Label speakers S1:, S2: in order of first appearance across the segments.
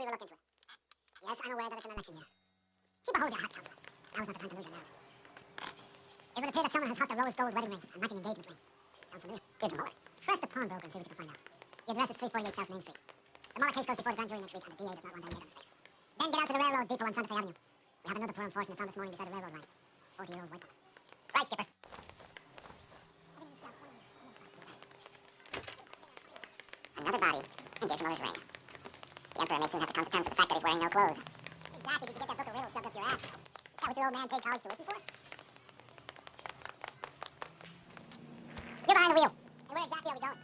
S1: seriously look into it. Yes, I'm aware that it's an election year. Keep a hold of your hat, Counselor. Now is not the time to lose your nerve. It would appear that someone has hopped a rose gold wedding ring and matching engagement ring. Sound familiar? Deirdre Muller. Trust the pawnbroker and see what you can find out. The address is 348 South Main Street. The Muller case goes before the grand jury next week, and the DA does not want any egg on his face. Then get out to the railroad depot on Santa Fe Avenue. We have another pearl enforcement found this morning beside a railroad line. 40-year-old white woman. Right, Skipper. Another body in Deirdre Muller's ring. The Emperor may soon have to come to terms with the fact that he's wearing no clothes. Exactly, did you get that book of riddles shoved up your ass, guys? Is that what your old man paid college tuition for? You're behind the wheel. And where exactly are we going?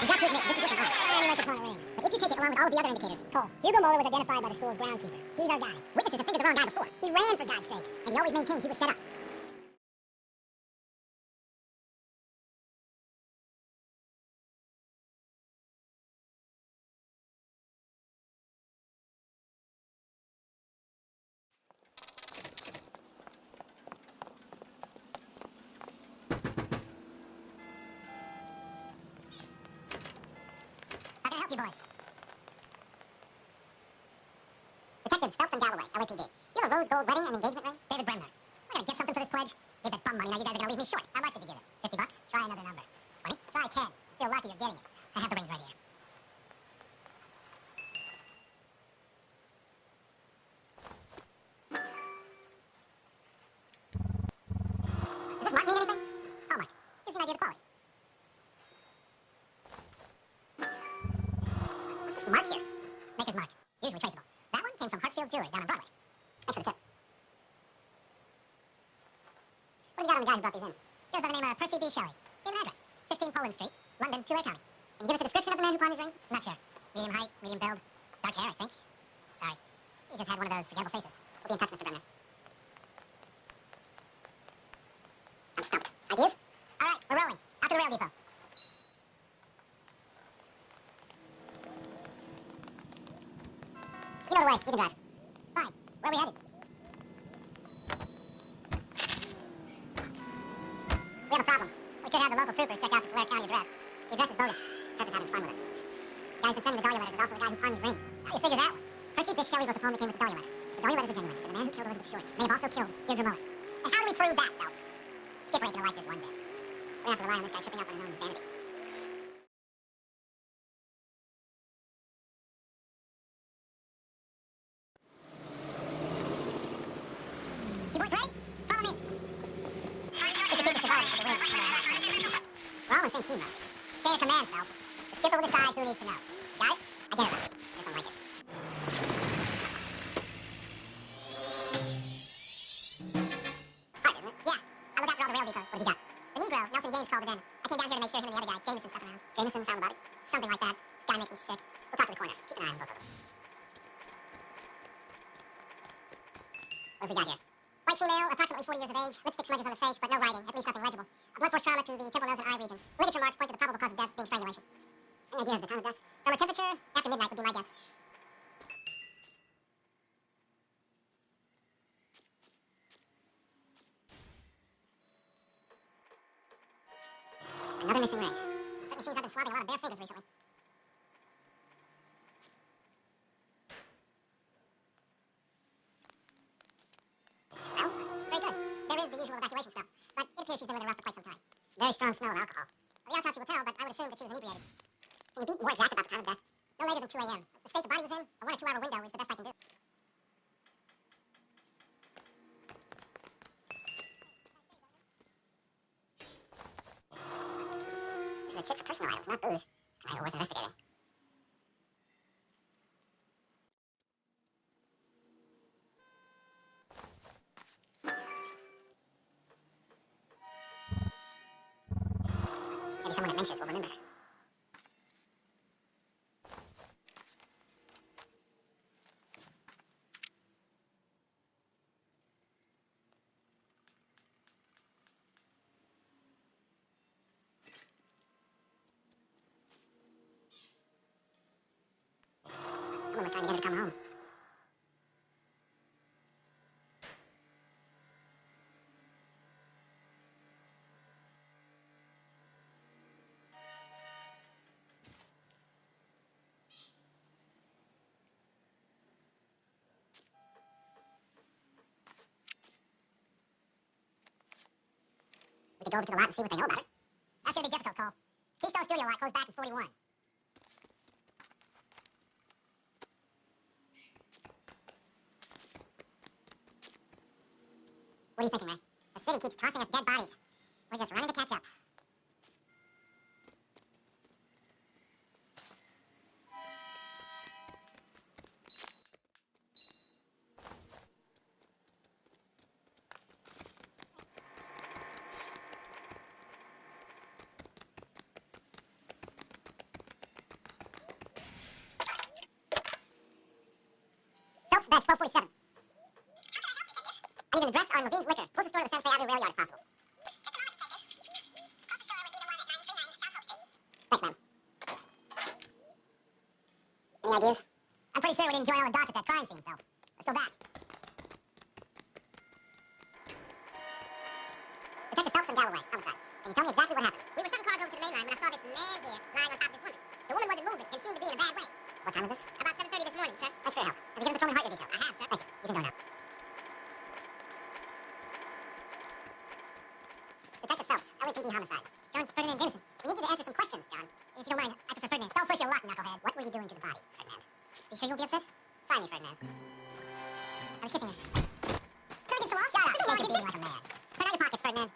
S1: You've got to admit, this is looking odd. I like the pawn ring. But if you take it along with all of the other indicators, Cole, Hugo Muller was identified by the school's groundkeeper. He's our guy. Witnesses have figured the wrong guy before. He ran, for God's sakes, and he always maintained he was set up. How can I help you, boys? Detectives Phelps and Galloway, LAPD. You have a rose gold wedding and engagement ring? David Bremner. We're gonna get something for this pledge? Give that bum money, now you guys are gonna leave me short. How much did you give it? 50 bucks? Try another number. 20? Try 10. Feel lucky you're getting it. I have the rings right here. Does this mark mean anything? Hallmark. Gives you an idea of the quality. What's this mark here? Maker's mark. Usually traceable. That one came from Hartfield's Jewelry down on Broadway. Thanks for the tip. What do you got on the guy who brought these in? Goes by the name of Percy B. Shelley. Give an address. 15 Poland Street, London, Tulare County. Can you give us a description of the man who pawned these rings? Not sure. Medium height, medium build, dark hair, I think. Sorry. He just had one of those forgettable faces. We'll be in touch, Mr. Bremner. I'm stumped. Ideas? All right, we're rolling. Out to the rail depot. You know the way. You can drive. Fine. Where are we headed? We have a problem. We could have the local troopers check out the Tulare County address. The address is bogus. Turk is having fun with us. The guy who's been sending the Dahlia letters is also the guy who pawned these rings. How do you figure that one? Percy B. Shelley wrote the poem that came with the Dahlia letter. The Dahlia letters are genuine, and the man who killed Elizabeth Stewart may have also killed Deirdre Muller. And how do we prove that, Phelps? Skipper ain't gonna like this one bit. We're gonna have to rely on this guy tripping up on his own vanity. You boys ready? Follow me. We should keep this development of the rings. We're all on the same team, Rusty. Chain of command, Phelps. The skipper will decide who needs to know. Got it? I get it, Rusty. I just don't like it. Hard, isn't it? Yeah. I look after all the rail depots. What have you got? The Negro, Nelson Gaines, called it in. I came down here to make sure him and the other guy, Jameson, stuck around. Jameson found the body? Something like that. Guy makes me sick. We'll talk to the coroner. Keep an eye on both of them. What have we got here? White female, approximately 40 years of age, lipstick smudges on the face, but no writing, at least nothing legible. A blood force trauma to the temporal nose and eye regions. Ligature marks point to the probable cause of death being strangulation. Any idea of the time of death? Thermal temperature? After midnight would be my guess. Another missing ring. Certainly seems I've been swabbing a lot of bare fingers recently. Smell? Very good. There is the usual evacuation smell, but it appears she's been living rough for quite some time. Very strong smell of alcohol. Well, the autopsy will tell, but I would assume that she was inebriated. Can you be more exact about the time of death? No later than 2 a.m. The state the body was in, a 1 or 2 hour window is the best I can do. This is a chip for personal items, not booze. It's not even worth investigating. Maybe someone at Mench's will remember her. Someone was trying to get her to come home. We could go over to the lot and see what they know about her. That's gonna be difficult, Cole. Keystone Studio lot closed back in 41. What are you thinking, Ray? The city keeps tossing us dead bodies. We're just running to catch up. Phelps, badge 1247. I need an address on Levine's Liquor. Closest store to the Santa Fe Avenue rail yard if possible. Thanks, ma'am. Any ideas? I'm pretty sure we didn't join all the dots at that crime scene, Phelps. Let's go back. Detective Phelps and Galloway, homicide. Can you tell me exactly what happened? We were shuttling cars over to the main line when I saw this man here lying on top of this woman. The woman wasn't moving and seemed to be in a bad way. What time was this? About 7:30 this morning, sir. Thanks for your help. Have you given Patrolman Hart your detail? I have, sir. Thank you. You can go now. Detective Phelps, LAPD homicide. John Ferdinand Jameson. We need you to answer some questions, John. If you don't mind, I prefer Ferdinand. Don't push your luck, knucklehead. What were you doing to the body, Ferdinand? You sure you won't be upset? Try me, Ferdinand. I was kissing her. Can we get so long? Shut up. Take it beating like a man. Turn out your pockets, Ferdinand.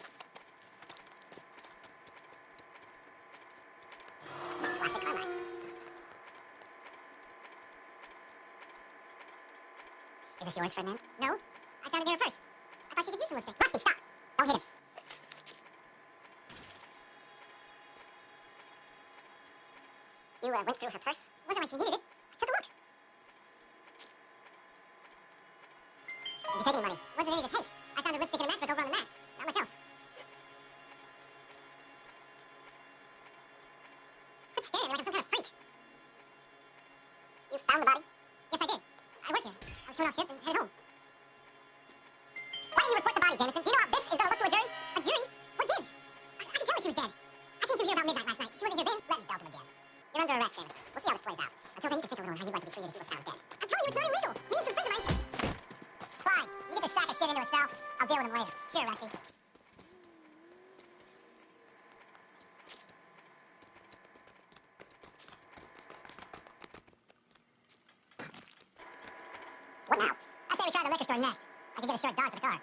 S1: Classic Carmine. Is this yours, Ferdinand? No. I found it in her purse. I thought she could use some lipstick. Rusty, stop. Don't hit him. You went through her purse? It wasn't like she needed it. I took a look. Did you take any money? Wasn't any to take. I found a lipstick and a matchbook over on the mat. Not much else. Quit staring at me like I'm some kind of freak. You found the body? Yes, I did. I work here. I was coming off shift and headed home. Why didn't you report the body, Jameson? Do you know how this is going to look to a jury? A jury? What gives? I can tell her she was dead. I came through here about midnight last night. She wasn't here then. Let me belt him again. You're under arrest, Jameson. We'll see how this plays out. Until then, you can think a little on how you'd like to be treated if you was found dead. I'm telling you, it's not illegal. Me and some friends of mine. Fine. You get this sack of shit into a cell. I'll deal with him later. Sure, Rusty. What now? I say we try the liquor store next. I can get a short dog for the car.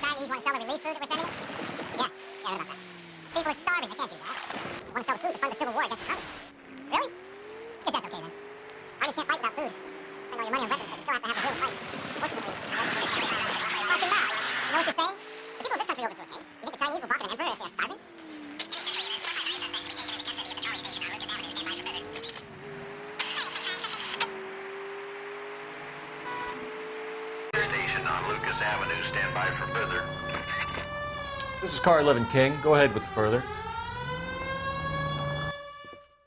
S1: Chinese want to sell the relief food that we're sending them? Yeah, I heard about that. People are starving. I can't do that. I want to sell the food to fund the Civil War against the communists. Really? Guess that's okay then. Armies can't fight without food. Spend all your money on weapons, but you still have to have the will to fight. Fortunately, watch him now. You know what you're saying? The people of this country overthrew a king. You think the Chinese will balk at an emperor if they're starving?
S2: Station on Lucas Avenue. Stand by for further.
S3: This is car 11 King. Go ahead with the further.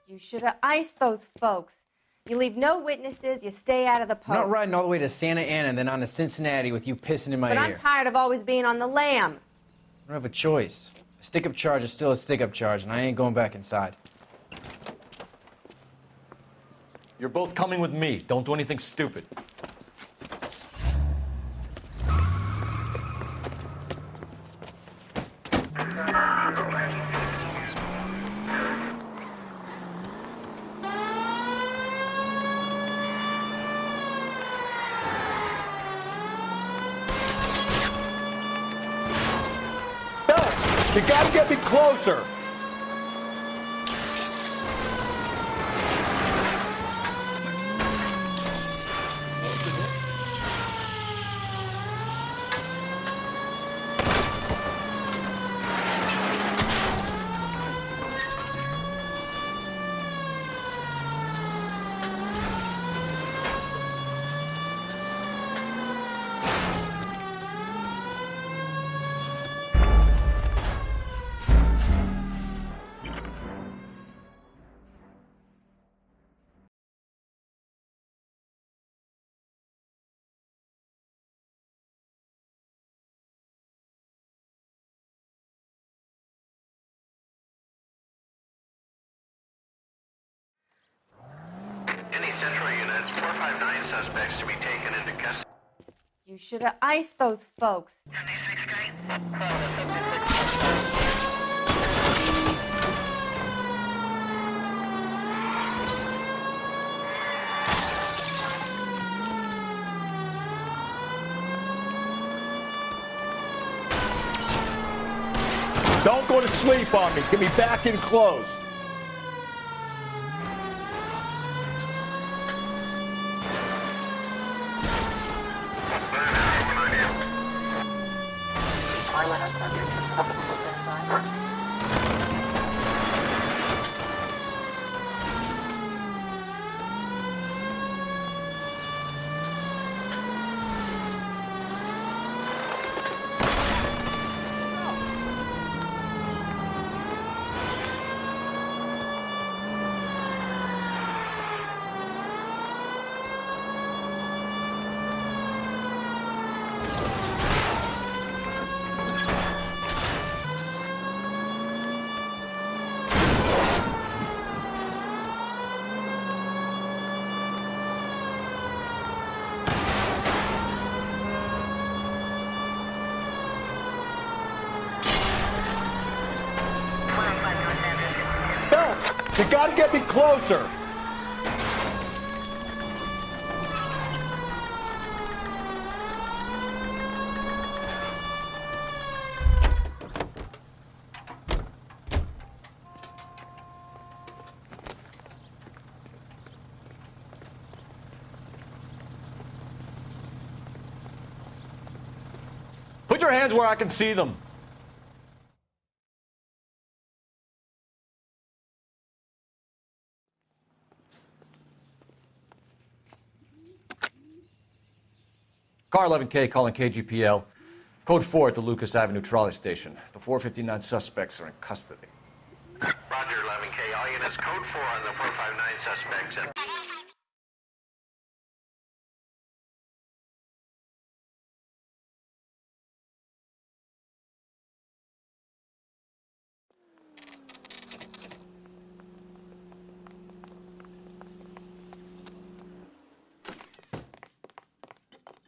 S4: You should have iced those folks. You leave no witnesses, you stay out of the
S5: I'm not
S4: poke.
S5: riding all the way to Santa Ana and then on to Cincinnati with you pissing in my
S4: But
S5: ear.
S4: I'm tired of always being on the lam.
S5: I don't have a choice. A stick-up charge is still a stick-up charge, and I ain't going back inside.
S3: You're both coming with me. Don't do anything stupid. You gotta get me closer!
S4: You should have iced those folks.
S3: Don't go to sleep on me. Get me back in close. You gotta get me closer. Put your hands where I can see them. Car 11K calling KGPL. Code 4 at the Lucas Avenue trolley station. The 459 suspects are in custody.
S2: Roger, 11K. All units, code 4 on the 459 suspects.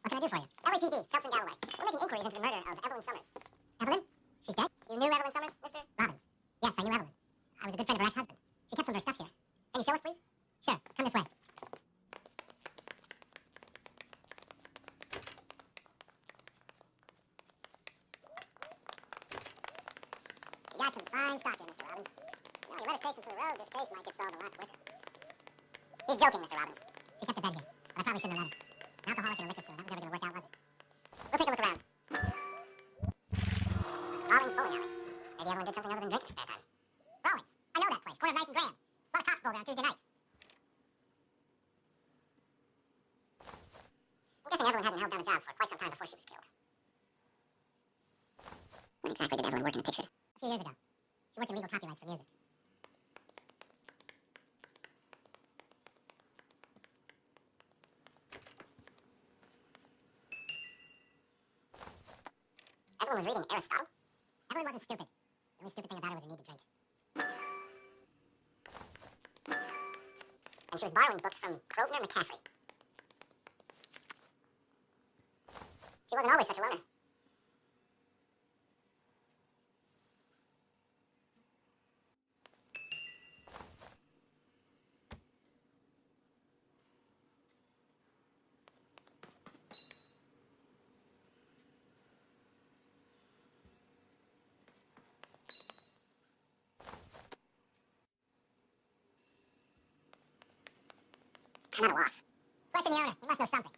S1: What can I do for you? LAPD, Phelps Galloway. We're making inquiries into the murder of Evelyn Summers. Evelyn? She's dead? You knew Evelyn Summers, Mr. Robbins? Yes, I knew Evelyn. I was a good friend of her ex-husband. She kept some of her stuff here. Can you show us, please? Sure. Come this way. You got some fine stock here, Mr. Robbins. You know, you let us take some to the road, this case might get solved a lot quicker. He's joking, Mr. Robbins. She kept the bed here, but I probably shouldn't have let her. An alcoholic in a liquor store. That was never going to work out, was it? We'll take a look around. Rawlings Bowling Alley. Maybe everyone did something other than drink in her spare time. Rawlings. I know that place. Corner of 9th and Grand. A lot of cops go there on Tuesday nights. I'm guessing Evelyn hadn't held down a job for quite some time before she was killed. When exactly did Evelyn work in the pictures? A few years ago. She worked in legal copyrights for music. Evelyn was reading Aristotle? Evelyn wasn't stupid. The only stupid thing about her was her need to drink. And she was borrowing books from Grosvenor McCaffrey. She wasn't always such a loner. I'm at a loss. Question the owner. He must know something.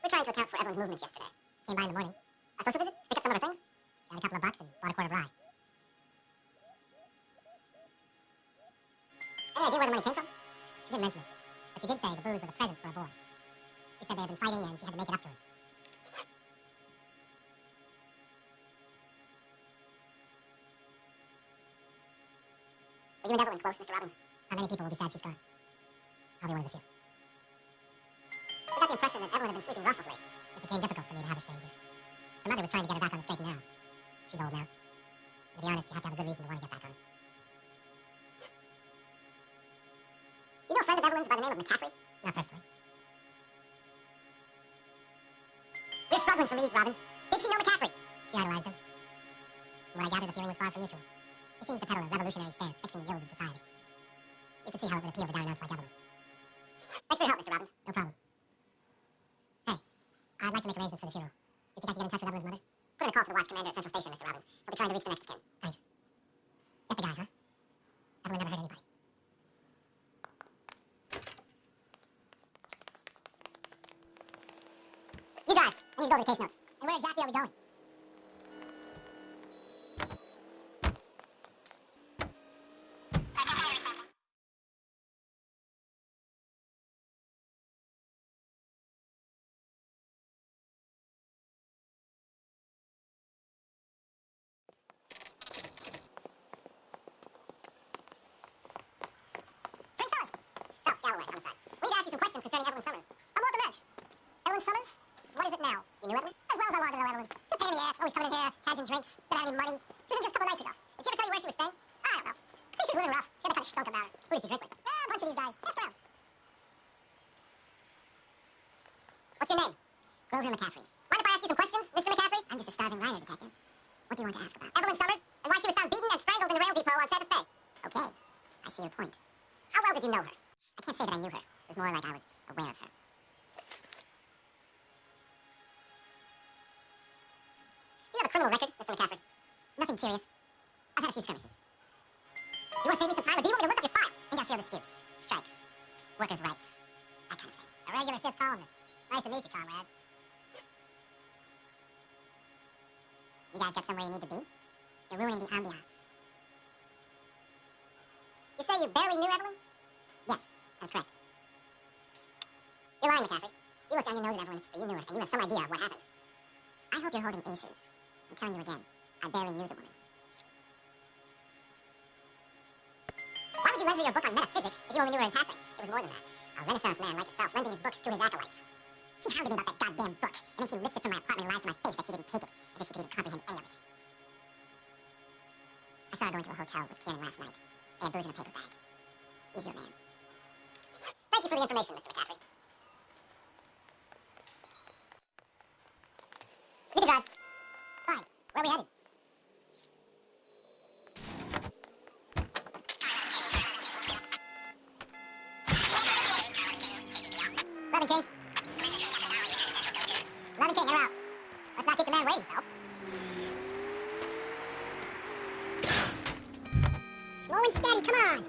S1: We're trying to account for Evelyn's movements yesterday. She came by in the morning. A social visit to pick up some of her things. She had a couple of bucks and bought a quart of rye. Any idea where the money came from? She didn't mention it. But she did say the booze was a present for a boy. She said they had been fighting and she had to make it up to him. Were you and Evelyn close, Mr. Robbins? Not many people will be sad she's gone. I'll be one of the few. I got the impression that Evelyn had been sleeping rough of late. It became difficult for me to have her stay here. Her mother was trying to get her back on the straight and narrow. She's old now. To be honest, you have to have a good reason to want to get back on. Do you know a friend of Evelyn's by the name of McCaffrey? Not personally. We're struggling for leads, Robbins. Did she know McCaffrey? She idolized him. From what I gathered, the feeling was far from mutual. He seems to peddle a revolutionary stance, fixing the ills of society. You can see how it would appeal to down-and-outs like Evelyn. Thanks for your help, Mr. Robbins. No problem. Hey, I'd like to make arrangements for the funeral. You think I can get in touch with Evelyn's mother? Put in a call to the watch commander at Central Station, Mr. Robbins. He'll be trying to reach the next of kin. Thanks. Get the guy, huh? Evelyn never hurt anybody. You drive. I need to go over the case notes. And where exactly are we going? Galloway, homicide. We need to ask you some questions concerning Evelyn Summers. I'm Walter Edge. Evelyn Summers? What is it now? You knew Evelyn? As well as I wanted to know Evelyn. She's a pain in the ass, always coming in here, cadging drinks, didn't have any money. She was in just a couple nights ago. Did she ever tell you where she was staying? I don't know. I think she was living rough. She had a kind of stunk about her. Who did she drink with? A bunch of these guys. Ask around. What's your name? Grover McCaffrey. Mind if I ask you some questions, Mr. McCaffrey? I'm just a starving writer detective. What do you want to ask about? Evelyn Summers, and why she was found beaten and strangled in the rail depot on Santa Fe. Okay, I see your point. How well did you know her? I can't say that I knew her. It was more like I was aware of her. Do you have a criminal record, Mr. McCaffrey? Nothing serious. I've had a few skirmishes. Do you want to save me some time, or do you want me to look up your file? Industrial disputes, strikes, workers' rights, that kind of thing. A regular fifth columnist. Nice to meet you, comrade. You guys got somewhere you need to be? You're ruining the ambiance. You say you barely knew Evelyn? Yes, that's correct. You're lying, McCaffrey. You looked down your nose at Evelyn, but you knew her, and you have some idea of what happened. I hope you're holding aces. I'm telling you again, I barely knew the woman. Why would you lend her your book on metaphysics if you only knew her in passing? It was more than that. A Renaissance man like yourself lending his books to his acolytes. She hounded me about that goddamn book, and then she rips it from my apartment and lies to my face that she didn't take it, as if she could even comprehend any of it. I saw her go into a hotel with Kieran last night. They had booze in a paper bag. He's your man. Thank you for the information, Mr. McCaffrey. You can drive. Fine. Where are we headed? King. 11 King, you're out. Let's not keep the man waiting, Phelps. Slow and steady, come on.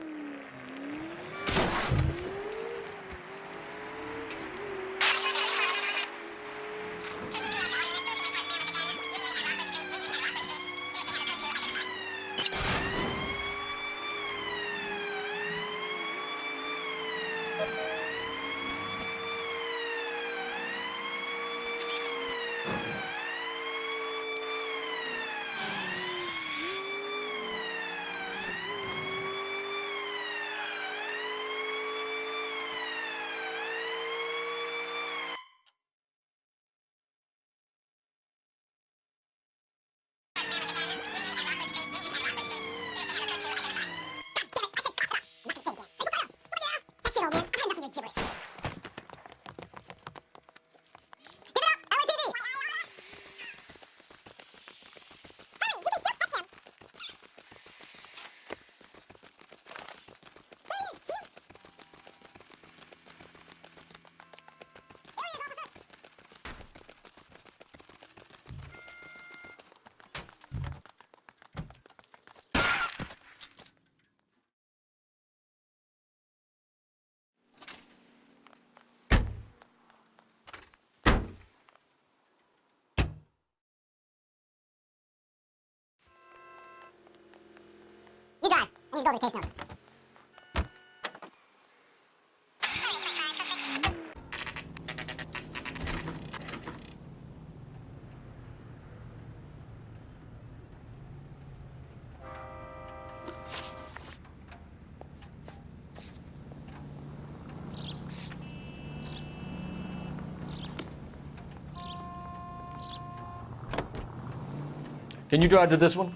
S1: Gibberish. Give it up, LAPD! Hurry, you can still touch him! There he is, see him? There he is, officer! You drive. I need to go over the case notes.
S3: Can you drive to this one?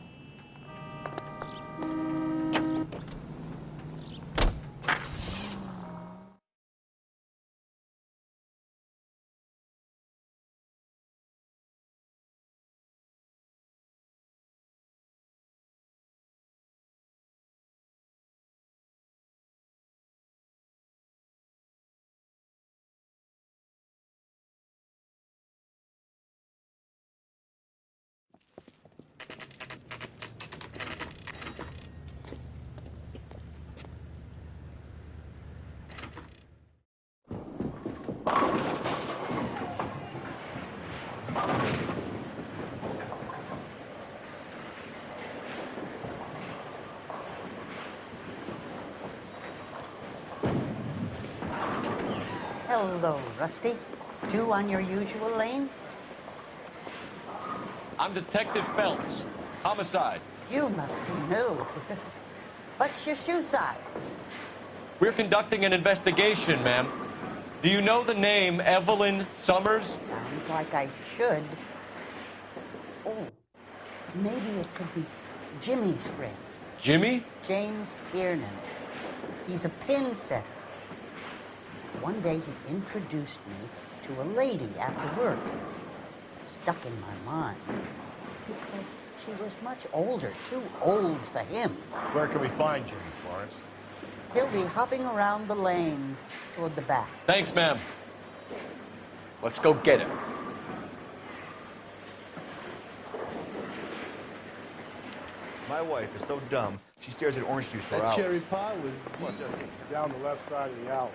S6: Hello, Rusty. Two on your usual lane?
S3: I'm Detective Phelps. Homicide.
S6: You must be new. What's your shoe size?
S3: We're conducting an investigation, ma'am. Do you know the name Evelyn Summers?
S6: Sounds like I should. Oh, maybe it could be Jimmy's friend,
S3: Jimmy?
S6: James Tiernan. He's a pin setter. One day he introduced me to a lady after work. It stuck in my mind because she was much older, too old for him.
S7: Where can we find Jimmy, Florence?
S6: He'll be hopping around the lanes toward the back.
S3: Thanks, ma'am. Let's go get him.
S7: My wife is so dumb, she stares at orange juice for
S8: That
S7: hours.
S8: cherry pie was
S7: What, Dusty?
S8: down the left side of the alley.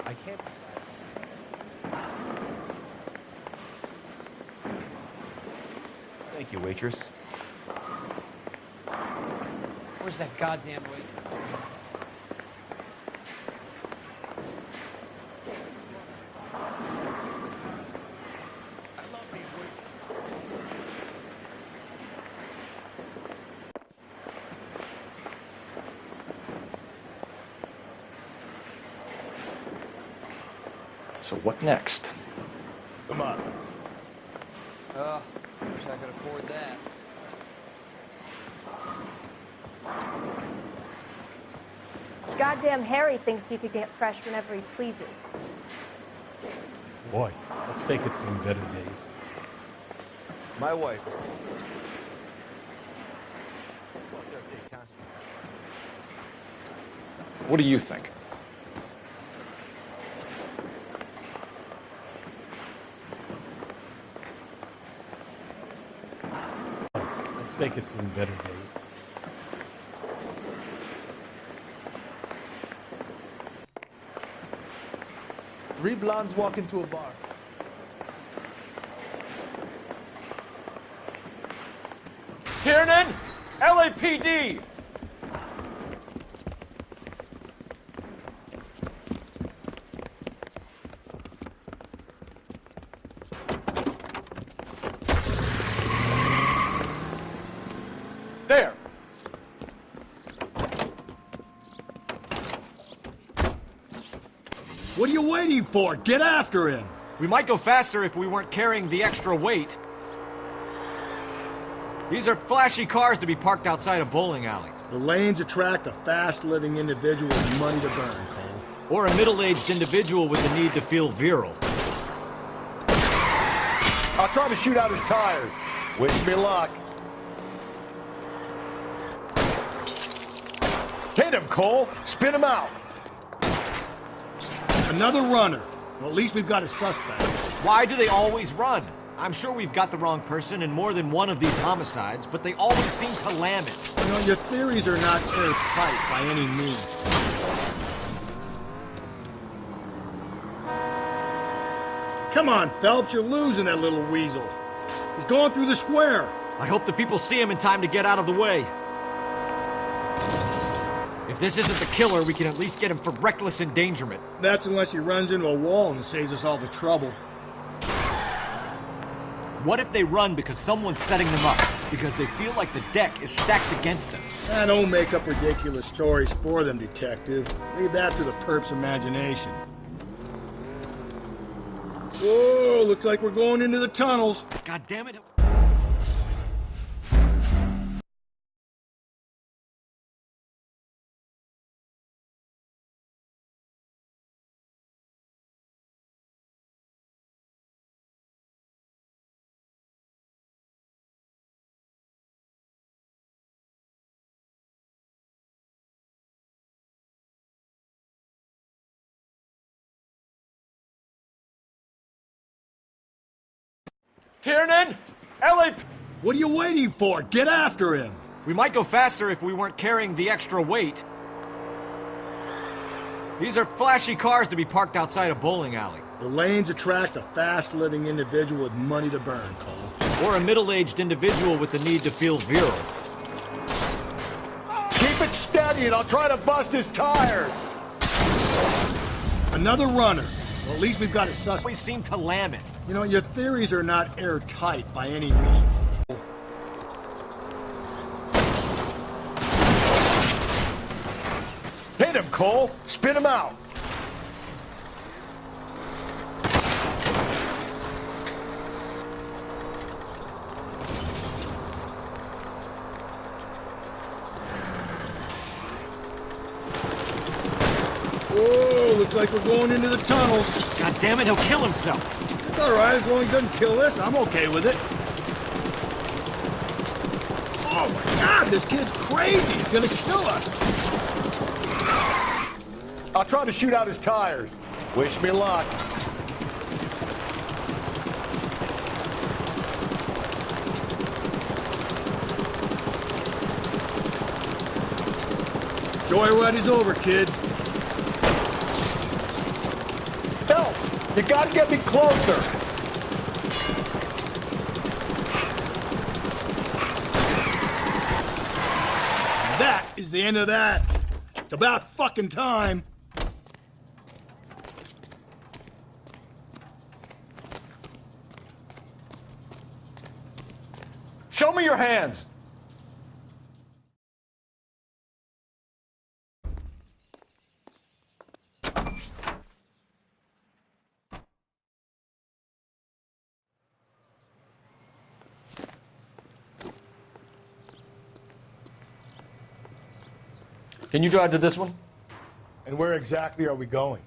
S7: I can't decide. Thank you, waitress.
S9: Where's that goddamn waitress? I love these waitresses.
S3: So what next?
S7: Come on.
S9: Wish I could afford that.
S4: Goddamn Harry thinks he could get fresh whenever he pleases.
S8: Boy, let's take it some better days.
S7: My wife is... What, Dusty? Constantly.
S3: What do you think?
S8: Let's take it some better days. Three blondes walk into a bar.
S3: Tiernan! LAPD! There!
S10: What are you waiting for? Get after him!
S3: We might go faster if we weren't carrying the extra weight. These are flashy cars to be parked outside a bowling alley.
S10: The lanes attract a fast-living individual with money to burn, Cole.
S3: Or a middle-aged individual with the need to feel virile.
S7: I'll try to shoot out his tires. Wish me luck. Hit him, Cole. Spin him out.
S10: Another runner. Well, at least we've got a suspect.
S3: Why do they always run? I'm sure we've got the wrong person in more than one of these homicides, but they always seem to lam it.
S10: You know, your theories are not airtight by any means. Come on, Phelps, you're losing that little weasel. He's going through the square.
S3: I hope the people see him in time to get out of the way. If this isn't the killer, we can at least get him for reckless endangerment.
S10: That's unless he runs into a wall and saves us all the trouble.
S3: What if they run because someone's setting them up? Because they feel like the deck is stacked against them?
S10: Don't make up ridiculous stories for them, detective. Leave that to the perp's imagination. Whoa, looks like we're going into the tunnels.
S3: God damn it. Tiernan! LAP...
S10: What are you waiting for? Get after him!
S3: We might go faster if we weren't carrying the extra weight. These are flashy cars to be parked outside a bowling alley.
S10: The lanes attract a fast-living individual with money to burn, Cole.
S3: Or a middle-aged individual with the need to feel virile.
S7: Keep it steady. ready and I'll try to bust his tires.
S10: Another runner. Well, at least we've got a suspect.
S8: We seem to lam it.
S10: You know, your theories are not airtight by any means.
S7: Hit him, Cole. Spit him out.
S10: Whoa, looks like we're going into the tunnels.
S8: God damn it, he'll kill himself.
S10: It's all right, as long as he doesn't kill us, I'm okay with it. Oh my God, this kid's crazy. He's gonna kill us.
S7: I'll try to shoot out his tires. Wish me luck.
S10: Joyride is over, kid.
S7: Phelps, you gotta get me closer.
S10: That is the end of that. It's about fucking time.
S3: Show me your hands! Can you drive to this one?
S7: And where exactly are we going?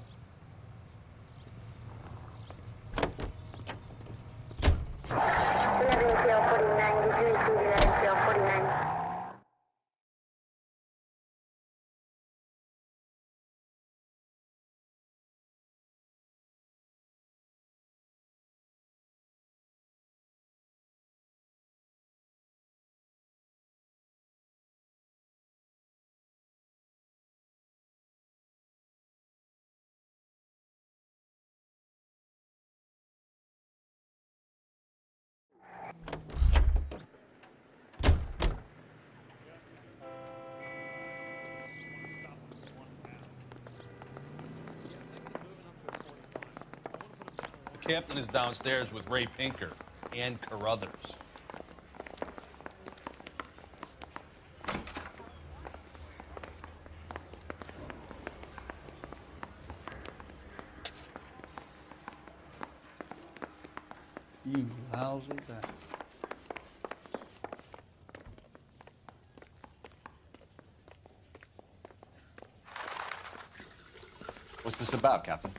S11: The captain is downstairs with Ray Pinker and Carruthers.
S9: You lousy bastard.
S3: What's this about, Captain?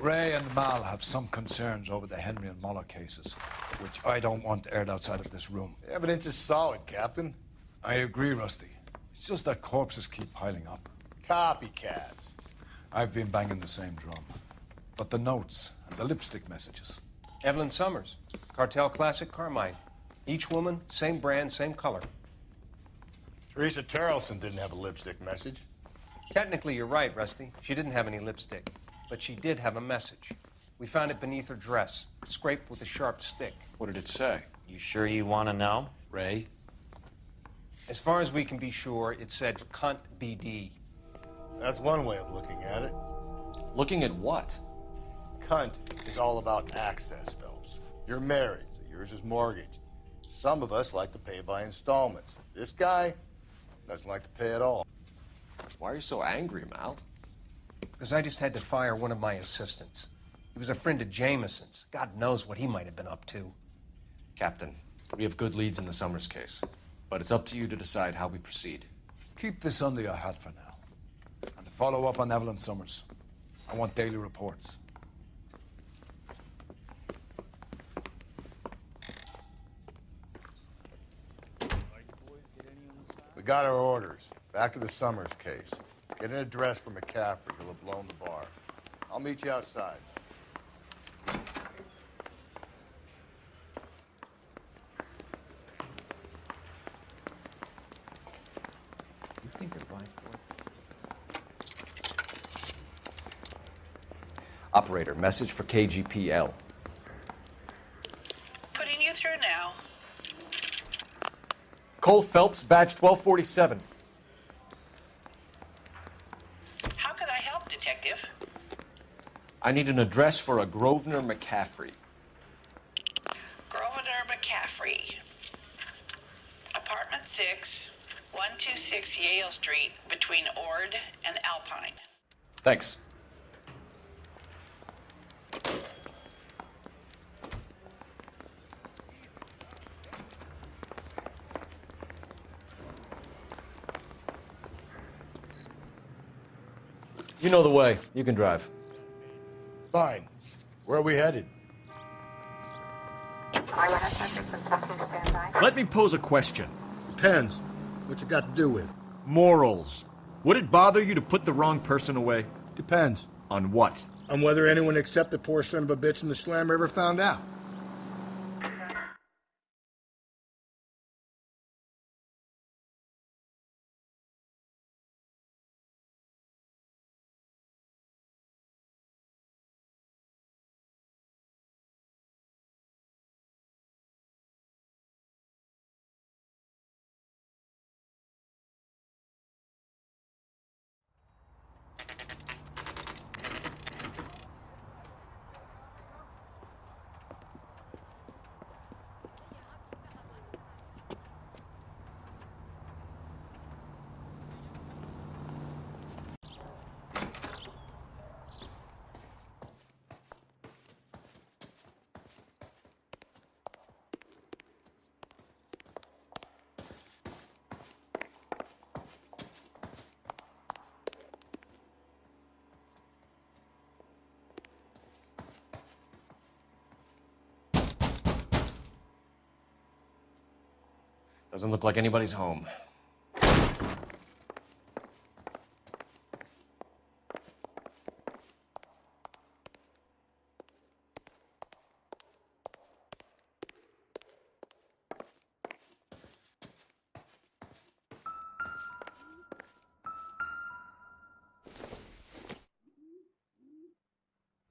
S12: Ray and Mal have some concerns over the Henry and Muller cases, which I don't want aired outside of this room.
S7: The evidence is solid, Captain.
S12: I agree, Rusty. It's just that corpses keep piling up.
S7: Copycats.
S12: I've been banging the same drum. But the notes and the lipstick messages.
S13: Evelyn Summers, Cartel Classic Carmine. Each woman, same brand, same color.
S7: Teresa Terrelson didn't have a lipstick message.
S13: Technically, you're right, Rusty. She didn't have any lipstick, but she did have a message. We found it beneath her dress, scraped with a sharp stick.
S3: What did it say?
S14: You sure you want to know?
S3: Ray?
S13: As far as we can be sure, it said cunt BD.
S7: That's one way of looking at it.
S3: Looking at what?
S7: Cunt is all about access, Phelps. You're married, so yours is mortgaged. Some of us like to pay by installments. This guy doesn't like to pay at all.
S3: Why are you so angry, Mal?
S13: Because I just had to fire one of my assistants. He was a friend of Jameson's. God knows what he might have been up to.
S3: Captain, we have good leads in the Summers case, but it's up to you to decide how we proceed.
S12: Keep this under your hat for now. And to follow up on Evelyn Summers, I want daily reports.
S7: We got our orders. Back to the Summers case. Get an address for McCaffrey, who'll have blown the bar. I'll meet you outside.
S5: You think the vice
S3: Operator, message for KGPL.
S15: Putting you through now.
S3: Cole Phelps, badge 1247. I need an address for a Grosvenor McCaffrey.
S15: Grosvenor McCaffrey. Apartment 6, 126 Yale Street, between Ord and Alpine.
S3: Thanks. You know the way. You can drive.
S7: Fine. Where are we headed?
S10: Let me pose a question. Depends. What's it got to do with? Morals. Would it bother you to put the wrong person away? Depends. On what? On whether anyone except the poor son of a bitch in the slammer ever found out.
S3: Doesn't look like anybody's home.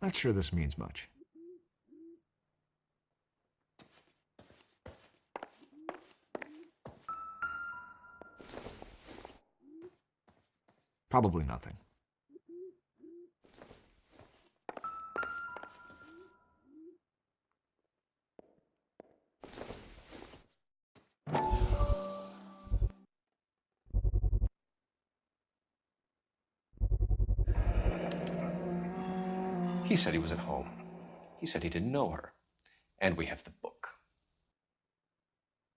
S10: Not sure this means much. Probably nothing.
S3: He said he was at home. He said he didn't know her. And we have the book.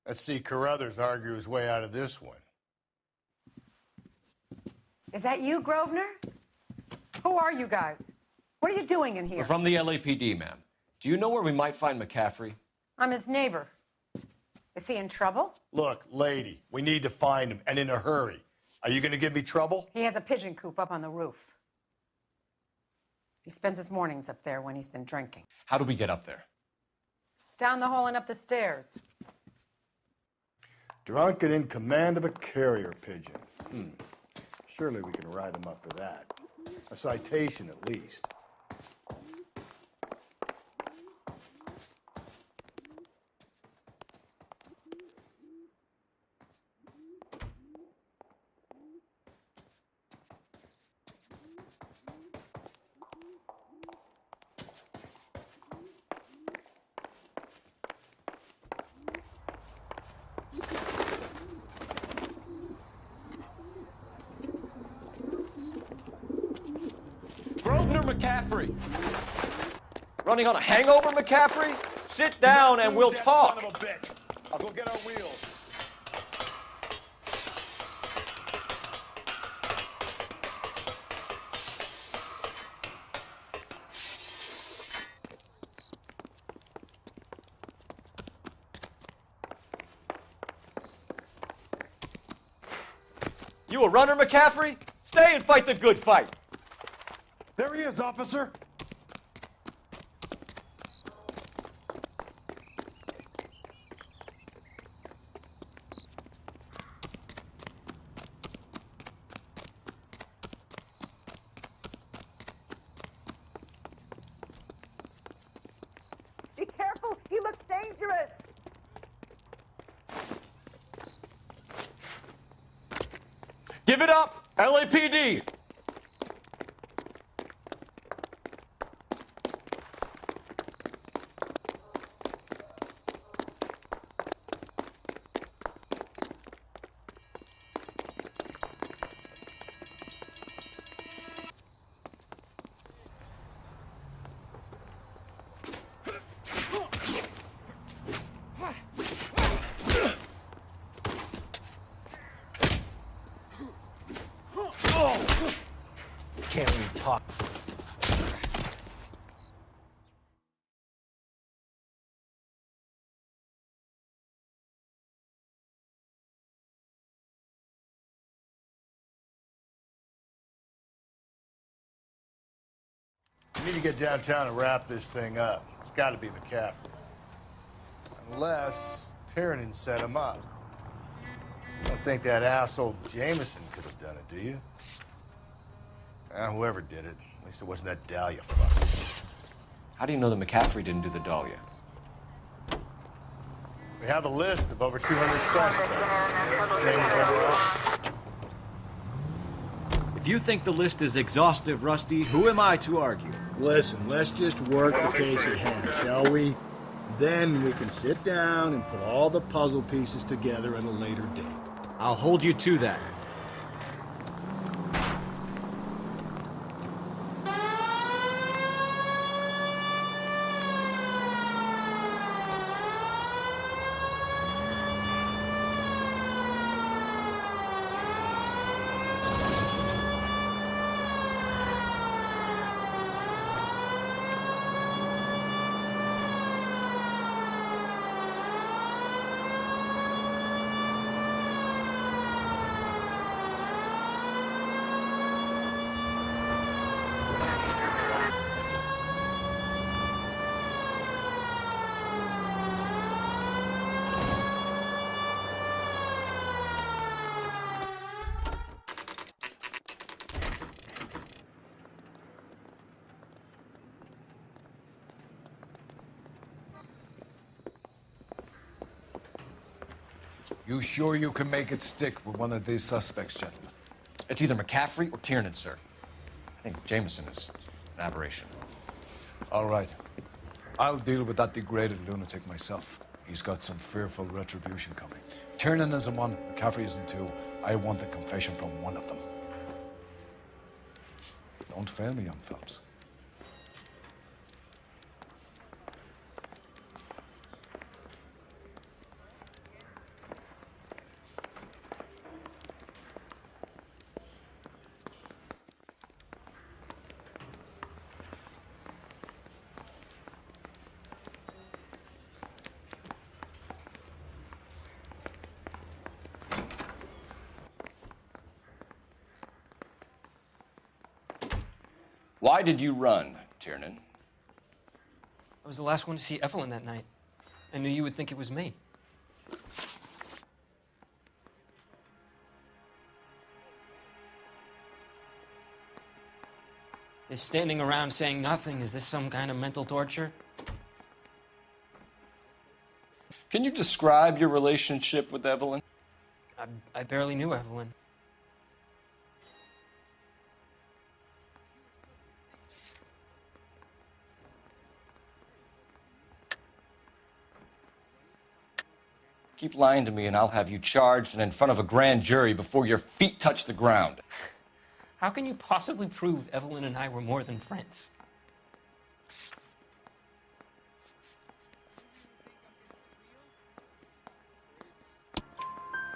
S7: Let's see Carruthers argue his way out of this one.
S16: Is that you, Grosvenor? Who are you guys? What are you doing in here?
S3: We're from the LAPD, ma'am. Do you know where we might find McCaffrey?
S16: I'm his neighbor. Is he in trouble?
S7: Look, lady, we need to find him, and in a hurry. Are you going to give me trouble?
S16: He has a pigeon coop up on the roof. He spends his mornings up there when he's been drinking.
S3: How do we get up there?
S16: Down the hall and up the stairs.
S7: Drunk and in command of a carrier pigeon. Surely we can write him up for that. A citation, at least.
S3: Grosvenor McCaffrey! Running on a hangover, McCaffrey? Sit down and we'll talk.
S7: Son of a bitch. I'll go get our wheels.
S3: You a runner, McCaffrey? Stay and fight the good fight.
S7: There he is, officer.
S16: Be careful, he looks dangerous.
S3: Give it up, LAPD!
S5: can't really talk.
S7: We need to get downtown and wrap this thing up. It's got to be McCaffrey. Unless Tiernan set him up. I don't think that asshole Jameson could have done it, do you? Whoever did it. At least it wasn't that Dahlia fucker.
S3: How do you know that McCaffrey didn't do the Dahlia?
S7: We have a list of over 200 suspects. Names number up.
S3: If you think the list is exhaustive, Rusty, who am I to argue?
S10: Listen, let's just work the case at hand, shall we? Then we can sit down and put all the puzzle pieces together at a later date.
S3: I'll hold you to that.
S12: You sure you can make it stick with one of these suspects, gentlemen?
S3: It's either McCaffrey or Tiernan, sir. I think Jameson is an aberration.
S12: All right. I'll deal with that degraded lunatic myself. He's got some fearful retribution coming. Tiernan isn't one, McCaffrey isn't two. I want a confession from one of them. Don't fail me, young Phelps.
S3: Why did you run, Tiernan?
S17: I was the last one to see Evelyn that night. I knew you would think it was me. Is standing around saying nothing, is this some kind of mental torture?
S3: Can you describe your relationship with Evelyn?
S17: I barely knew Evelyn.
S3: Keep lying to me and I'll have you charged and in front of a grand jury before your feet touch the ground.
S17: How can you possibly prove Evelyn and I were more than friends?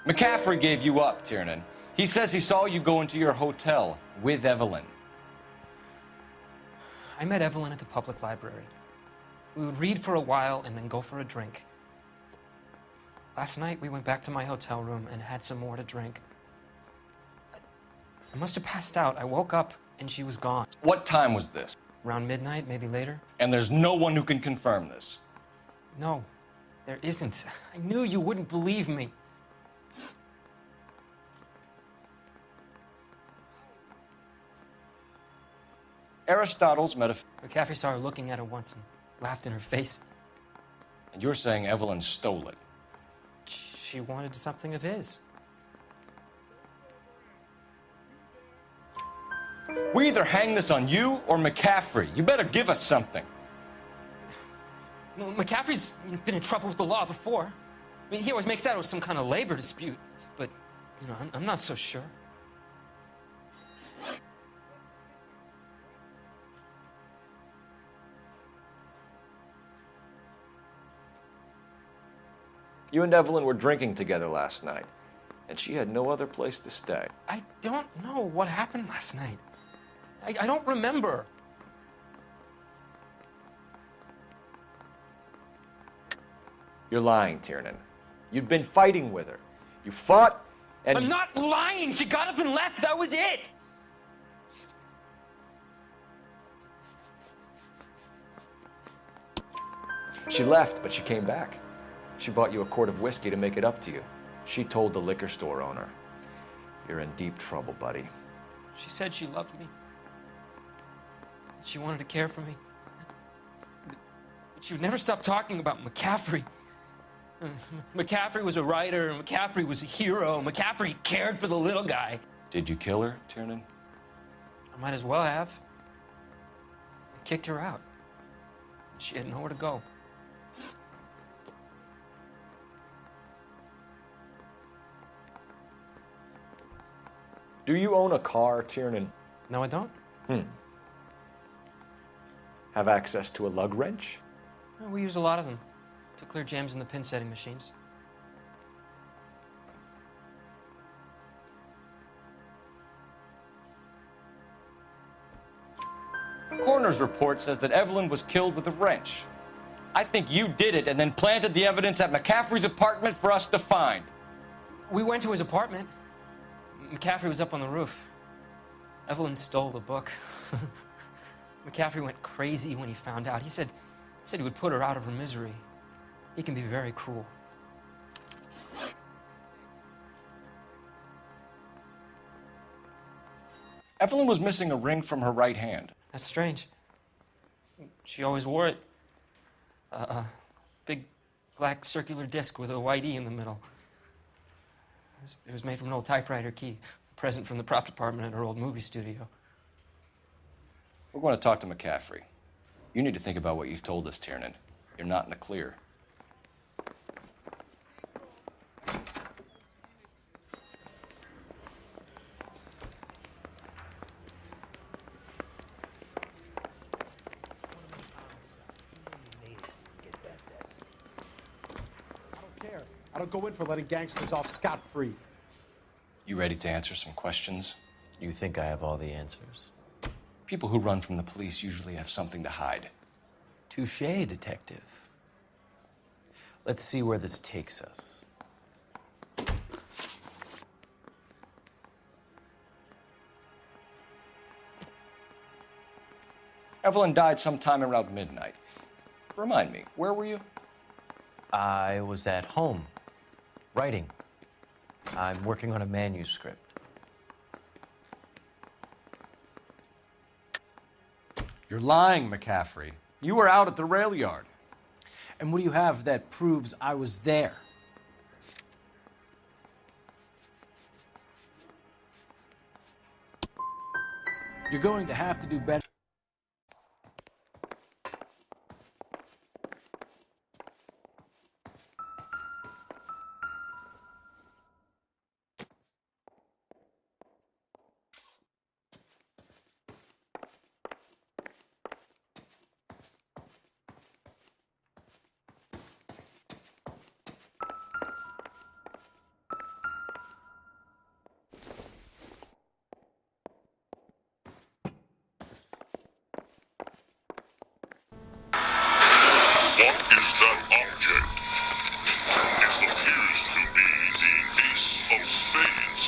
S3: McCaffrey gave you up, Tiernan. He says he saw you go into your hotel with Evelyn.
S17: I met Evelyn at the public library. We would read for a while and then go for a drink. Last night, we went back to my hotel room and had some more to drink. I must have passed out. I woke up and she was gone.
S3: What time was this?
S17: Around midnight, maybe later.
S3: And there's no one who can confirm this?
S17: No, there isn't. I knew you wouldn't believe me.
S3: Aristotle's metaphysics.
S17: McCaffrey saw her looking at her once and laughed in her face.
S3: And you're saying Evelyn stole it?
S17: She wanted something of his.
S3: We either hang this on you or McCaffrey. You better give us something.
S17: Well, McCaffrey's been in trouble with the law before. I mean, he always makes out it was some kind of labor dispute, but, you know, I'm not so sure.
S3: You and Evelyn were drinking together last night, and she had no other place to stay.
S17: I don't know what happened last night. I don't remember.
S3: You're lying, Tiernan. You'd been fighting with her. You fought, and...
S17: I'm not lying! She got up and left! That was it!
S3: She left, but she came back. She bought you a quart of whiskey to make it up to you. She told the liquor store owner. You're in deep trouble, buddy.
S17: She said she loved me. She wanted to care for me. But she would never stop talking about McCaffrey. McCaffrey was a writer, McCaffrey was a hero, McCaffrey cared for the little guy.
S3: Did you kill her, Tiernan?
S17: I might as well have. I kicked her out. She had nowhere to go.
S3: Do you own a car, Tiernan?
S17: No, I don't.
S3: Have access to a lug wrench?
S17: Well, we use a lot of them to clear jams in the pin setting machines.
S3: Coroner's report says that Evelyn was killed with a wrench. I think you did it and then planted the evidence at McCaffrey's apartment for us to find.
S17: We went to his apartment. McCaffrey was up on the roof. Evelyn stole the book. McCaffrey went crazy when he found out. He said he would put her out of her misery. He can be very cruel.
S3: Evelyn was missing a ring from her right hand.
S17: That's strange. She always wore it. A big black circular disc with a white E in the middle. It was made from an old typewriter key, a present from the prop department at her old movie studio.
S3: We're going to talk to McCaffrey. You need to think about what you've told us, Tiernan. You're not in the clear.
S18: I don't go in for letting gangsters off scot-free.
S3: You ready to answer some questions?
S14: You think I have all the answers?
S3: People who run from the police usually have something to hide.
S14: Touché, detective. Let's see where this takes us.
S3: Evelyn died sometime around midnight. Remind me, where were you?
S14: I was at home, writing. I'm working on a manuscript.
S3: You're lying, McCaffrey. You were out at the rail yard.
S5: And what do you have that proves I was there? You're going to have to do better.
S19: What is that object? It appears to be the ace of spades.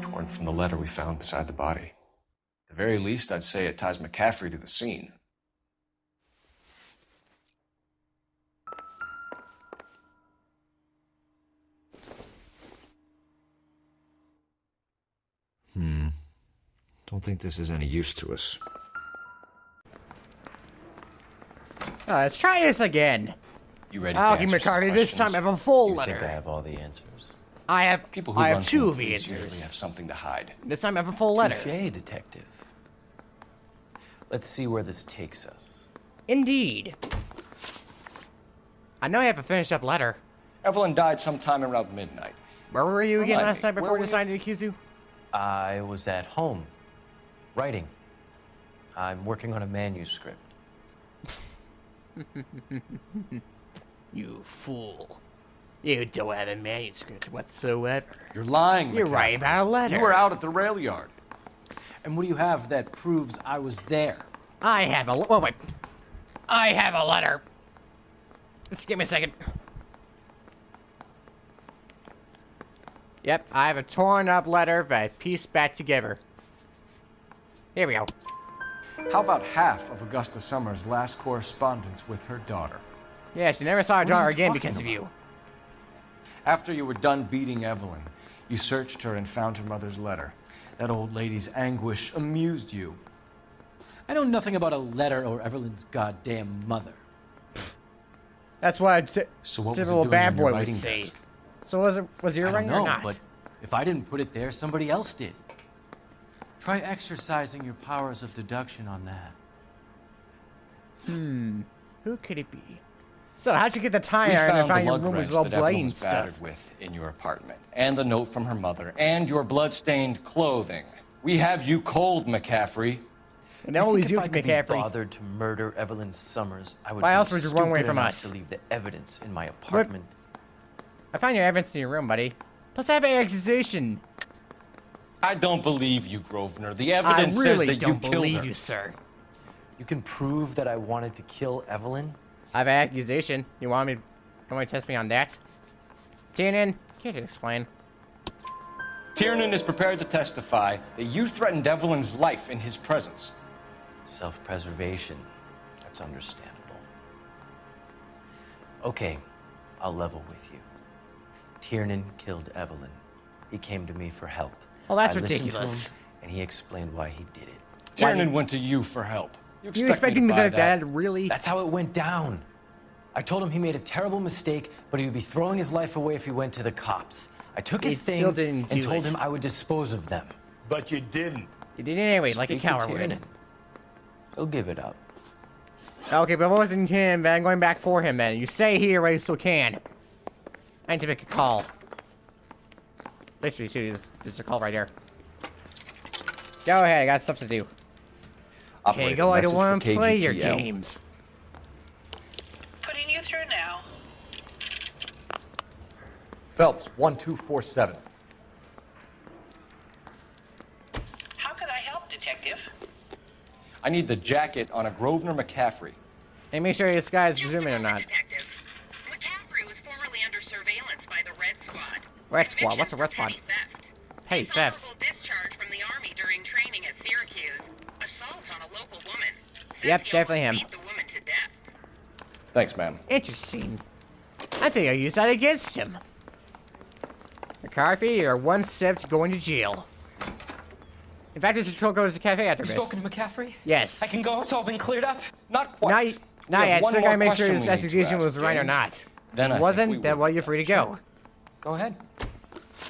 S3: Torn from the letter we found beside the body. At the very least, I'd say it ties McCaffrey to the scene. Don't think this is any use to us.
S20: Let's try this again.
S3: You ready to answer
S20: give me
S3: some
S20: target this time. I have a full letter.
S14: You think I have all the answers?
S20: I have two of the
S3: police usually
S20: answers.
S3: have something to hide.
S20: This time I have a full letter.
S14: Touché, detective. Let's see where this takes us.
S20: Indeed. I know I have a finished up letter.
S3: Evelyn died sometime around midnight.
S20: Where were you again
S3: Remind
S20: last
S3: me,
S20: night before
S3: where
S20: we
S3: were
S20: decided to accuse you?
S14: I was at home, writing. I'm working on a manuscript.
S20: You fool. You don't have a manuscript whatsoever.
S3: You're lying,
S20: You're
S3: McCaffrey.
S20: writing about a letter.
S3: You were out at the rail yard.
S5: And what do you have that proves I was there?
S20: I have a... Oh, wait. I have a letter. Just give me a second. Yep, I have a torn up letter but pieced back together. Here we go.
S3: How about half of Augusta Summers' last correspondence with her daughter?
S20: Yeah, she never saw her
S3: What are
S20: daughter
S3: you
S20: again
S3: talking
S20: because of
S3: about?
S20: you.
S3: After you were done beating Evelyn, you searched her and found her mother's letter. That old lady's anguish amused you.
S5: I know nothing about a letter or Evelyn's goddamn mother.
S20: That's what a
S3: So what was it
S20: typical
S3: doing
S20: bad
S3: on your
S20: boy would
S3: writing
S20: say.
S3: desk?
S20: So was your
S5: I don't
S20: ring
S5: know,
S20: or not?
S5: but if I didn't put it there, somebody else did. Try exercising your powers of deduction on that.
S20: Who could it be? So how'd you get the tie
S3: We
S20: iron and
S3: found the
S20: find your
S3: lug
S20: room
S3: wrench
S20: was all
S3: that
S20: bloody
S3: Evelyn
S20: and
S3: was
S20: stuff?
S3: battered with in your apartment, and the note from her mother, and your blood-stained clothing. We have you cold, McCaffrey.
S20: And always
S14: If
S20: you,
S14: I could be
S20: McCaffrey.
S14: bothered to murder Evelyn Summers, I would
S20: Why
S14: be
S20: else would you run away
S14: stupid
S20: from
S14: enough
S20: us?
S14: to leave the evidence in my apartment.
S20: I found your evidence in your room, buddy. Plus I have an accusation.
S3: I don't believe you, Grosvenor. The
S20: I
S3: evidence
S20: really
S3: says that
S20: don't
S3: you killed
S20: believe
S3: her.
S20: you, sir.
S14: You can prove that I wanted to kill Evelyn?
S20: I have an accusation. You want me to test me on that? Tune in. Can't explain.
S3: Tiernan is prepared to testify that you threatened Evelyn's life in his presence.
S14: Self-preservation. That's understandable. Okay, I'll level with you. Tiernan killed Evelyn. He came to me for help.
S20: Oh, that's
S14: I listened to
S20: ridiculous.
S14: him, and he explained why he did it.
S3: Tiernan went to you for help. You
S20: You
S3: expect
S20: expecting
S3: me
S20: me
S3: to buy
S20: to
S3: that?
S20: dad really?
S14: That's how it went down. I told him he made a terrible mistake, but he would be throwing his life away if he went to the cops. I took his
S20: He still
S14: things
S20: didn't
S14: and
S20: do
S14: told
S20: it.
S14: him I would dispose of them.
S7: But you didn't.
S20: You did it anyway, like a
S14: Speak to
S20: coward would.
S14: Tiernan. He'll give it up.
S20: Okay, but if it wasn't him, man, I'm going back for him, man. You stay here while you still can. I need to make a call. Literally, shoot, there's a call right there. Go ahead, I got stuff to do. Okay,
S3: Operator,
S20: go, I don't
S3: message
S20: want
S3: for
S20: to play your
S3: KGPL.
S20: games.
S15: Putting you through now.
S10: Phelps, 1247.
S15: How could I help, Detective?
S3: I need the jacket on a Grosvenor McCaffrey.
S20: And make sure this guy's zooming or not.
S15: Detective. McCaffrey was formerly under surveillance by the Red Squad.
S20: Red Squad? What's a Red Squad? Hey, theft.
S15: Honorable discharge from the Army during training at Syracuse. Assault on a local woman.
S20: Yep, definitely him.
S15: Beat the woman to death.
S3: Thanks, man.
S20: Interesting. I think I used that against him. McCarthy, you're one step to going to jail. In fact, this patrol goes to the cafe after
S17: You
S20: this.
S17: spoken to McCaffrey?
S20: Yes.
S17: I can go? It's all been cleared up?
S3: Not quite.
S20: Not yet.
S3: one
S20: Still
S3: more
S20: gotta make sure
S3: question
S20: his
S3: we need to
S20: execution
S3: ask,
S20: was right or
S3: James.
S20: not.
S3: Then I
S20: If
S3: think
S20: it wasn't,
S3: we
S20: then
S3: will.
S20: well, you're free to go.
S17: Go ahead.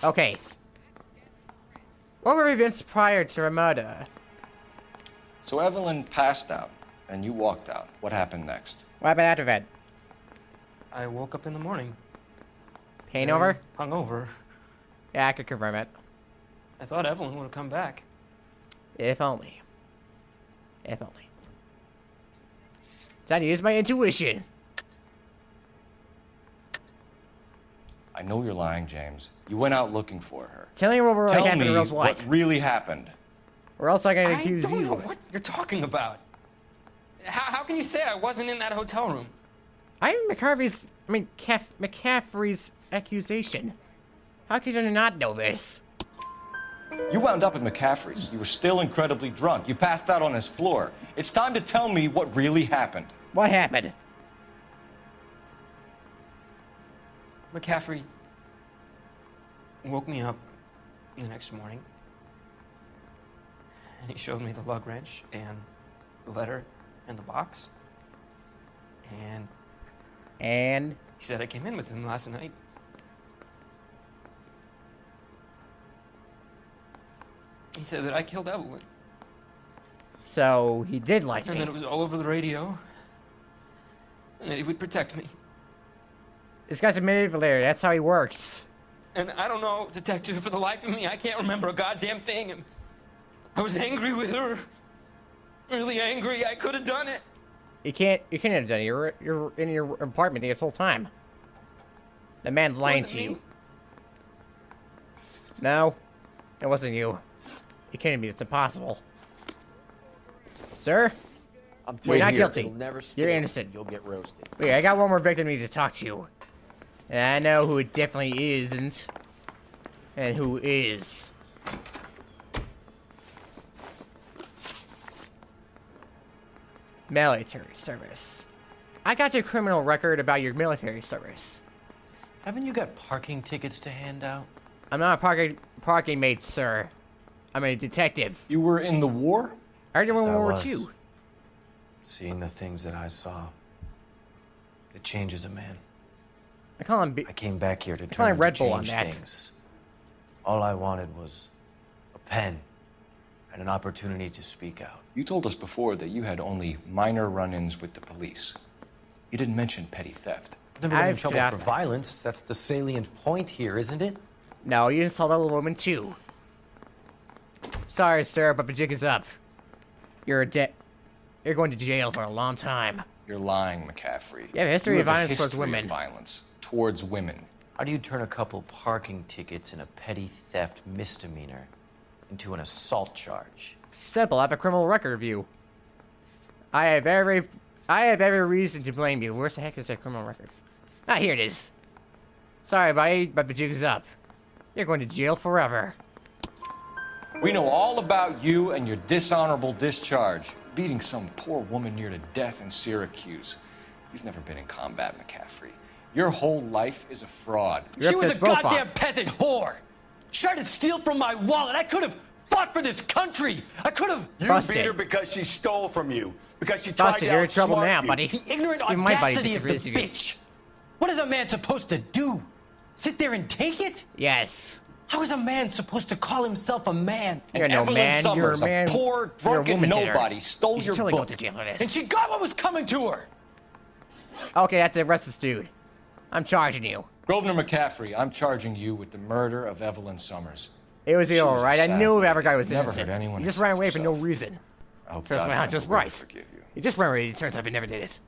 S20: Okay. What were events prior to her murder?
S3: So Evelyn passed out, and you walked out. What happened next?
S20: What happened after that?
S17: I woke up in the morning.
S20: Hangover?
S17: Hungover.
S20: Yeah, I could confirm it.
S17: I thought Evelyn would have come back.
S20: If only. If only. Time to use my intuition.
S3: I know you're lying, James. You went out looking for her.
S20: Tell me what really
S3: Tell
S20: happened
S3: me
S20: or else what?
S3: what really happened.
S20: Or else I'm gonna
S17: I
S20: accuse
S17: don't
S20: you.
S17: know what you're talking about. How can you say I wasn't in that hotel room?
S20: McCaffrey's accusation. How could you not know this?
S3: You wound up at McCaffrey's. You were still incredibly drunk. You passed out on his floor. It's time to tell me what really happened.
S20: What happened?
S17: McCaffrey woke me up the next morning. And he showed me the lug wrench and the letter and the box. And he said I came in with him last night. He said that I killed Evelyn.
S20: So he did like
S17: And
S20: me.
S17: that it was all over the radio. And that he would protect me.
S20: This guy's a manipulator. That's how he works.
S17: And I don't know, Detective, for the life of me, I can't remember a goddamn thing. And I was angry with her. Really angry. I could have done it.
S20: You couldn't have done it. You're in your apartment this whole time. The man's lying
S17: Wasn't
S20: to you.
S17: me.
S20: No, it wasn't you. It can't be. It's impossible. Sir?
S3: I'm
S20: Wait, not
S3: here.
S20: guilty.
S3: It'll never skip.
S20: You're innocent.
S3: You'll get roasted.
S20: Wait, I got one more victim I need to talk to. And I know who it definitely isn't. And who is. Military service. I got your criminal record about your military service.
S14: Haven't you got parking tickets to hand out?
S20: I'm not a parking mate, sir. I'm a detective.
S3: You were in the war?
S20: I heard you were in
S14: Yes, I
S20: World War
S14: was.
S20: II.
S14: Seeing the things that I saw, it changes a man.
S20: I call him.
S14: I came back here to
S20: call him
S14: turn
S20: Red
S14: to
S20: Bull on
S14: change
S20: that.
S14: things. All I wanted was a pen and an opportunity to speak out.
S3: You told us before that you had only minor run-ins with the police. You didn't mention petty theft.
S14: Never been in
S20: I've
S14: trouble
S20: got
S14: for
S20: that.
S14: violence. That's the salient point here, isn't it?
S20: No, you insulted a little woman too. Sorry, sir, but the jig is up. You're going to jail for a long time.
S3: You're lying, McCaffrey.
S20: You have a history
S3: You
S20: of
S3: have
S20: violence towards
S3: history of
S20: women.
S3: violence towards women.
S14: How do you turn a couple parking tickets and a petty theft misdemeanor into an assault charge?
S20: Simple. I have a criminal record of you. I have every reason to blame you. Where's the heck is that criminal record? Ah, here it is. Sorry, buddy, but the jig is up. You're going to jail forever.
S3: We know all about you and your dishonorable discharge. Beating some poor woman near to death in Syracuse. You've never been in combat, McCaffrey. Your whole life is a fraud.
S17: She was a goddamn peasant whore. She tried to steal from my wallet. I could have fought for this country. I could have.
S10: You beat her because she stole from you. Because she tried
S20: Busted,
S10: to
S20: you're in trouble
S10: outsmart
S20: now,
S10: you.
S20: buddy.
S17: The ignorant
S20: Even my buddy
S17: audacity of the
S20: disagrees with you.
S17: bitch. What is a man supposed to do? Sit there and take it?
S20: Yes.
S17: How is a man supposed to call himself a man?
S20: You're no
S3: Evelyn
S20: man. You're a
S3: Summers,
S20: man.
S3: a poor,
S20: You're a
S3: drunken
S20: woman hater.
S3: nobody, stole
S20: You
S3: your
S20: should totally go
S3: book.
S20: to jail for this.
S17: And she got what was coming to her.
S20: Okay, that's it. Arrest this dude. I'm charging you.
S3: Grosvenor McCaffrey, I'm charging you with the murder of Evelyn Summers.
S20: It was
S3: She
S20: you,
S3: was a
S20: alright? I
S3: sad
S20: knew
S3: lady.
S20: every guy was
S3: Never
S20: innocent.
S3: hurt anyone
S20: You just
S3: except
S20: ran away for no
S3: yourself.
S20: reason.
S3: I hope
S20: Trust me,
S3: God
S20: I'm
S3: finds
S20: just
S3: a way to
S20: right.
S3: forgive you.
S20: You just ran away. It turns out he never did it.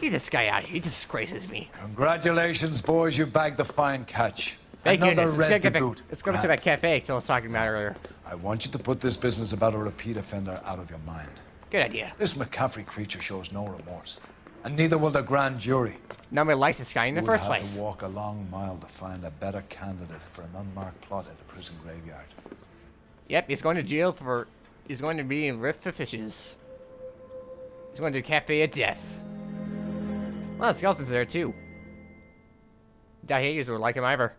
S20: Get this guy out of here. He disgraces me.
S12: Congratulations, boys. You bagged the fine catch.
S20: Thank
S12: Another
S20: goodness.
S12: red to boot.
S20: Let's go to that cafe I was talking about earlier.
S12: I want you to put this business about a repeat offender out of your mind.
S20: Good idea.
S12: This McCaffrey creature shows no remorse. And neither will the grand jury.
S20: Nobody likes this guy in the
S12: You
S20: first
S12: would have
S20: place.
S12: to walk a long mile to find a better candidate for an unmarked plot at a prison graveyard.
S20: Yep, he's going to jail for... He's going to be in Rift for Fishes. He's going to Cafe of Death. Well, skeletons there, too. Diehaters would like him either.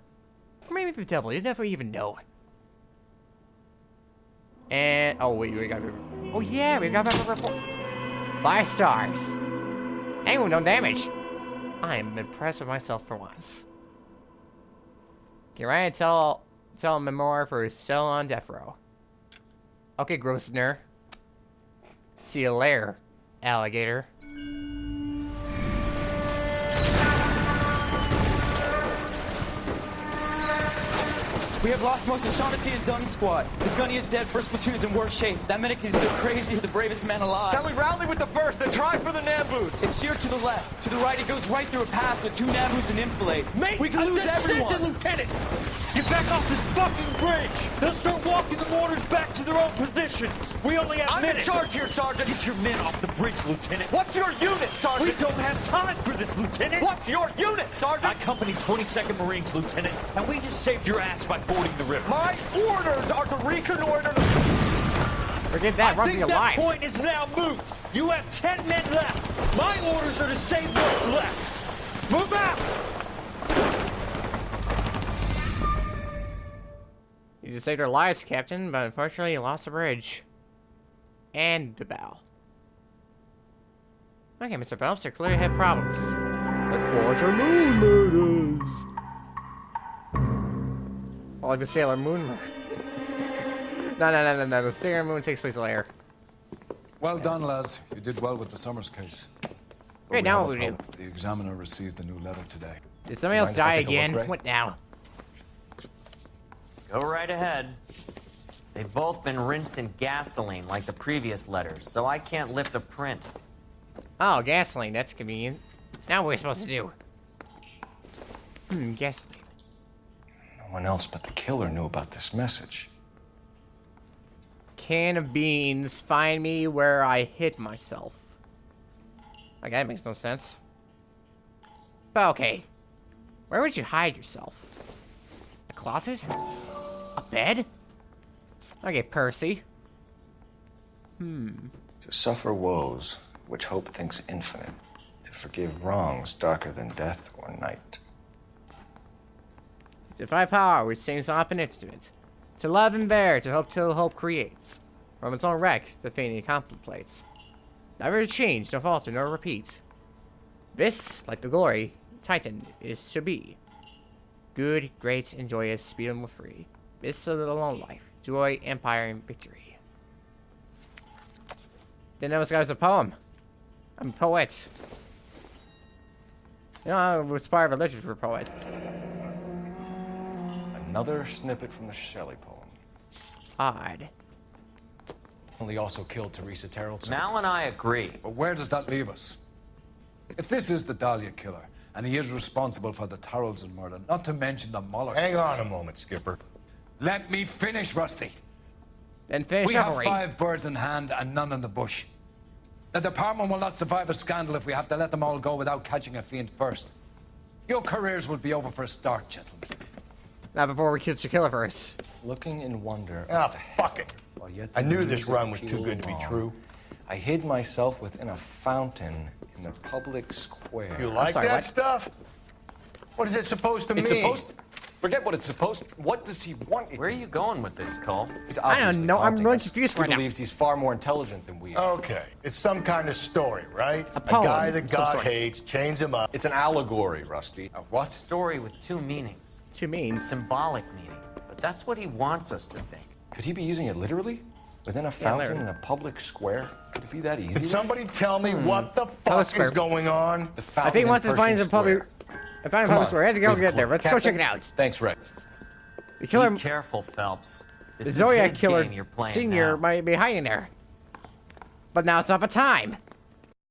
S20: Or maybe the devil, you never even know. And... Oh, wait, we got... Oh, yeah, we got a report. 5 stars. Ain't no damage. I'm impressed with myself for once. Can I tell a memoir for his cell on death row? Okay, Grosvenor. See you later, alligator.
S21: We have lost most of Shaughnessy and Dunn's squad. The gunny is dead. First platoon is in worse shape. That medic is either crazy or the bravest man alive.
S10: Then we rally with the first, then try for the Nambus.
S21: It's sheer to the left. To the right, it goes right through a pass with 2 Nabus and enfilade. Mate, we can lose everyone.
S10: Lieutenant, get back off this fucking bridge. They'll start walking the mortars back to their own positions. We only have minutes. I'm in charge here, Sergeant. Get your men off the bridge, Lieutenant. What's your unit, Sergeant? We don't have time for this, Lieutenant. What's your unit, Sergeant? I company 22nd Marines, Lieutenant, and we just saved your ass by fording the river. My orders are to reconnoiter the...
S20: Forget that, run for your lives.
S10: I think that point is now moot. You have 10 men left. My orders are to save what's left. Move out!
S20: You just saved our lives, Captain, but unfortunately you lost the bridge. And the bow. Okay, Mr. Phelps, you clearly had problems. The Quarter Moon murders. Or like the Sailor Moon murder. No. The Sailor Moon takes place later.
S12: Well done, lads. You did well with the Summers case. But
S20: Great,
S12: we
S20: now
S12: have
S20: what
S12: a
S20: we do?
S12: problem. The examiner received a new letter today.
S20: Did somebody else die again? What now?
S22: Go right ahead. They've both been rinsed in gasoline like the previous letters, so I can't lift a print.
S20: Oh, gasoline. That's convenient. Now what are we supposed to do? Gasoline.
S3: No one else but the killer knew about this message.
S20: can of beans. Find me where I hid myself. Okay, that makes no sense. But okay. Where would you hide yourself? A closet? A bed? Okay, Percy.
S3: To suffer woes, which hope thinks infinite. To forgive wrongs darker than death or night.
S20: To find power, which seems not an instrument. To love and bear, to hope till hope creates. From its own wreck, the fainting contemplates. Never to change, nor falter, nor repeat. This, like the glory, Titan is to be. Good, great, and joyous, speed and free. This is the lone life, joy, empire, and victory. Didn't know this guy was a poem. I'm a poet. You know, I was part of a literature poet.
S3: Another snippet from the Shelley poem.
S20: Odd.
S3: Only also killed Teresa Terrell.
S22: Mal and I agree.
S12: But where does that leave us? If this is the Dahlia killer, and he is responsible for the Tarrelson murder, not to mention the Muller
S7: Hang
S12: case.
S7: on a moment, Skipper.
S12: Let me finish, Rusty.
S20: Then finish
S12: We have
S20: up,
S12: 5 birds in hand and none in the bush. The department will not survive a scandal if we have to let them all go without catching a fiend first. Your careers will be over for a start, gentlemen.
S20: Not before we catch the killer first.
S3: Looking in wonder.
S7: Ah, fuck it. I knew this run was too good to be true.
S3: I hid myself within a fountain in the public square.
S7: You like
S3: Sorry,
S7: that
S3: what?
S7: stuff? What is it supposed to mean?
S3: It's supposed to... Forget what it's supposed... What does he want it
S22: Where are you going with this, Cole?
S3: He's
S20: I don't know. I'm really confused
S3: He
S20: right now.
S3: believes he's far more intelligent than we are.
S7: Okay, it's some kind of story, right? A
S20: poem
S7: guy that
S20: of some
S7: God
S20: sort.
S7: hates, chains him up.
S3: It's an allegory, Rusty.
S22: A what? Story with 2 meanings.
S20: 2 means?
S22: Symbolic meaning. But that's what he wants us to think.
S3: Could he be using it literally? Within a fountain
S20: literally.
S3: in a public square? Could it be that easy?
S7: Can somebody tell me what the
S20: Public
S7: fuck
S20: square.
S7: is going on?
S3: The
S20: I
S3: fountain
S20: think
S3: in
S20: once it
S3: Pershing
S20: finds a public...
S3: Square.
S20: If I'm in
S3: Come
S20: public
S3: on,
S20: square, I have to go
S3: we've
S20: get there. Let's go
S3: Captain?
S20: check it out.
S3: Thanks, Rick.
S20: The killer...
S22: Be careful, Phelps. This
S20: The
S22: is
S20: Zodiac
S22: his
S20: Killer
S22: game you're playing
S20: Senior
S22: now.
S20: might be hiding there. But now it's not the time.